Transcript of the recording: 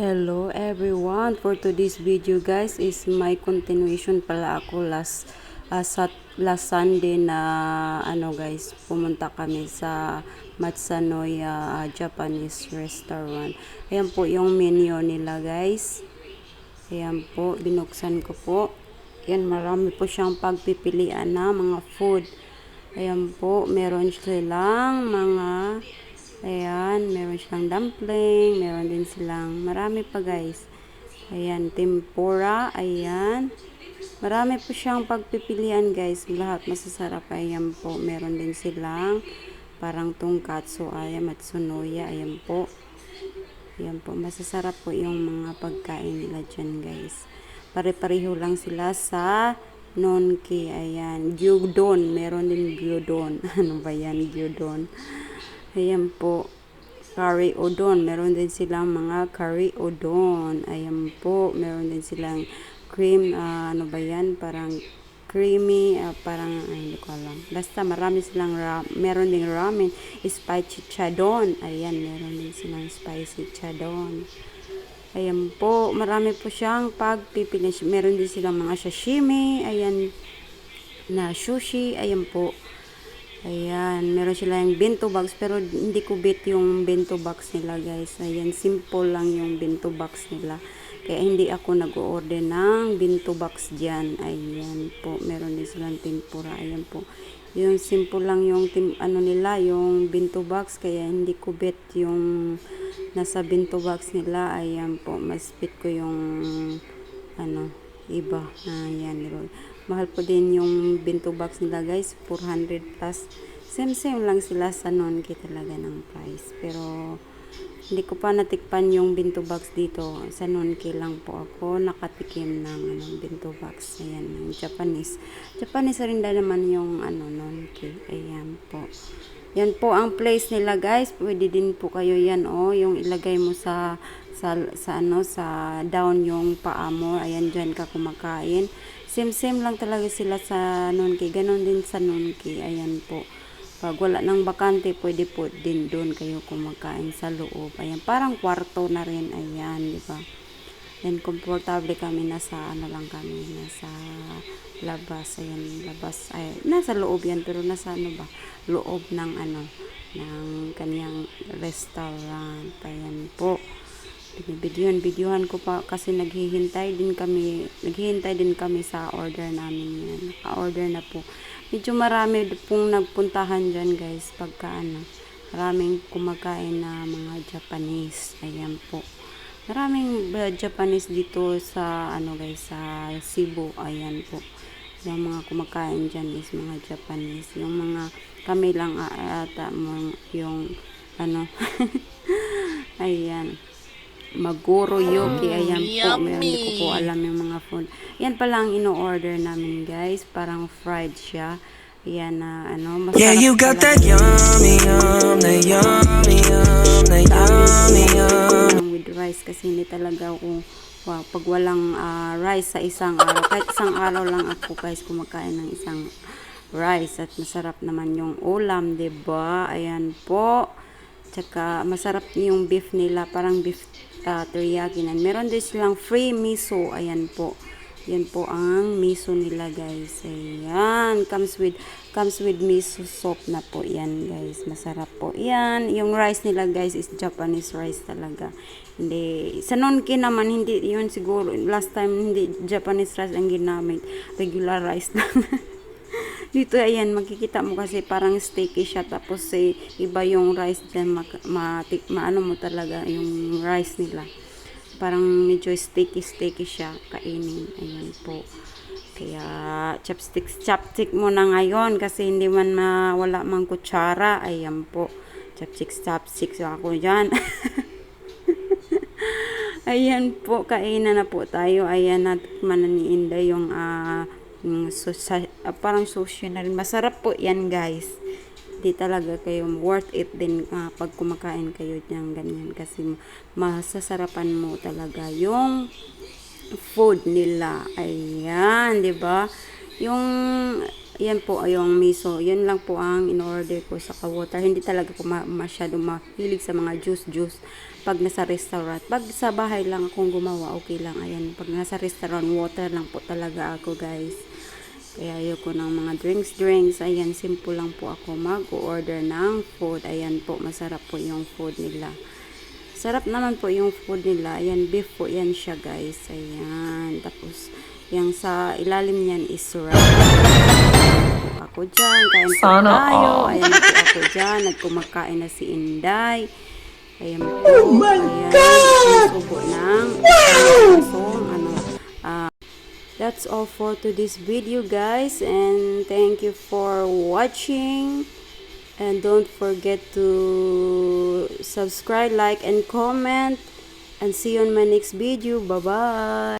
Hello everyone, for today's video guys is my continuation pala ako last Sunday na guys, pumunta kami sa Matsunoy Japanese restaurant. Ayan po yung menu nila guys. Ayan po, binuksan ko po. Ayan, marami po siyang pagpipilian na mga food. Ayan po, meron silang mga meron silang dumpling, meron din silang marami pa guys. Ayan, tempura, ayan. Marami po siyang pagpipilian guys, lahat masasarap. Ayan po, meron din silang parang tongkatsu, ayan, matsunoya, ayan po. Ayan po, masasarap po yung mga pagkain nila dyan guys. Pare-pareho lang sila sa nonki, ayan. Gyudon, meron din gyudon. Ano ba yan, gyudon? Ayan po, curry udon. Meron din silang mga curry udon. Ayan po, meron din silang cream, ano ba yan? Parang creamy, parang, hindi ko alam. Basta marami silang, meron din ramen, spicy chadon. Ayan, meron din silang spicy chadon. Ayan po, marami po siyang pagpipili. Meron din silang mga sashimi, ayan, na sushi, ayan po. Ayan, meron sila yung bento box, pero hindi ko bet yung bento box nila guys. Ayan, simple lang yung bento box nila. Kaya hindi ako nag-order ng bento box dyan. Ayan po, meron din silang tempura. Ayan po, yung simple lang yung nila, yung bento box. Kaya hindi ko bet yung nasa bento box nila. Ayan po, mas bet ko yung iba. Ayan, diba? Mahal po din yung bento box nila guys, 400 plus. Same lang sila sa nonki talaga ng price. Pero hindi ko pa natikpan yung bento box dito. Sa nonki lang po ako nakatikim ng bento box. Ayan, ng Japanese. Japanese rin na naman yung nonki. Ayan po. Yan po ang place nila guys. Pwede din po kayo yan yung ilagay mo sa down yung paa mo. Ayan, dyan ka kumakain. Same lang talaga sila sa nonki. Ganon din sa nonki. Ayan po. Pag wala ng bakante, pwede po din doon kayo kumakain sa loob. Ayan, parang kwarto na rin. Ayan, di ba? Yan, komportable kami. Nasa nasa labas. Ayan, labas. Ay, nasa loob yan, pero nasa loob ng ng kanyang restaurant. Ayan po. Videohan ko pa kasi naghihintay din kami sa order namin yan. Naka-order na po. Medyo marami pong nagpuntahan dyan guys pagka maraming kumakain na mga Japanese. Ayan po. Maraming Japanese dito sa guys, sa Cebu. Ayan po. Yung mga kumakain dyan is mga Japanese. Yung mga kami lang ata yung ayan. Maguro Yoki, ayan po, meron, hindi ko po alam yung mga food. Yan pala ang ino-order namin guys, parang fried siya. Ayan na masarap. Yeah, you got that yummy, that yummy, that yummy, with rice kasi hindi talaga ako pag walang rice sa isang araw. Kahit isang araw lang ako guys kumakain ng isang rice at masarap naman yung ulam, 'di ba? Ayan po. Tsaka masarap yung beef nila, parang beef teriyaki na. Meron din silang free miso. Ayan po. Yan po ang miso nila guys. Ayan. Comes with miso soup na po yan guys. Masarap po. Yan. Yung rice nila guys is Japanese rice talaga. Hindi. Sa nonki naman, hindi yun siguro. Last time, hindi Japanese rice ang ginamit. Regular rice lang. Dito, ayan, makikita mo kasi parang sticky siya. Tapos, iba yung rice dyan. Maano mo talaga yung rice nila. Parang medyo sticky siya. Kainin. Ayan po. Kaya, chopstick mo na ngayon. Kasi hindi man wala mang kutsara. Ayan po. Chopstick ako dyan. Ayan po. Kainan na po tayo. Ayan, natikman na ni Inday yung parang sushi na rin. Masarap po yan guys. Di talaga kayo worth it din pag kumakain kayo ng ganyan kasi masasarapan mo talaga yung food nila. Ayan, di ba? Yung Yan po yung miso. Yan lang po ang in-order ko sa water. Hindi talaga ko masyado mahilig sa mga juice pag nasa restaurant. Pag sa bahay lang akong gumawa, okay lang. Ayan, pag nasa restaurant, water lang po talaga ako, guys. Kaya ayoko ng mga drinks. Ayan, simple lang po ako mag-order ng food. Ayan po, masarap po yung food nila. Sarap naman po yung food nila. Ayan, beef po yan siya, guys. Ayan, tapos yung sa ilalim niyan is rice. Ako dyan, kain po Sana tayo. all. Ayan po ako dyan, nagkumakain na si Inday. Ayan po, oh my God! Subo ng isang that's all for today's video, guys, and thank you for watching, and don't forget to subscribe, like, and comment, and see you on my next video. Bye bye.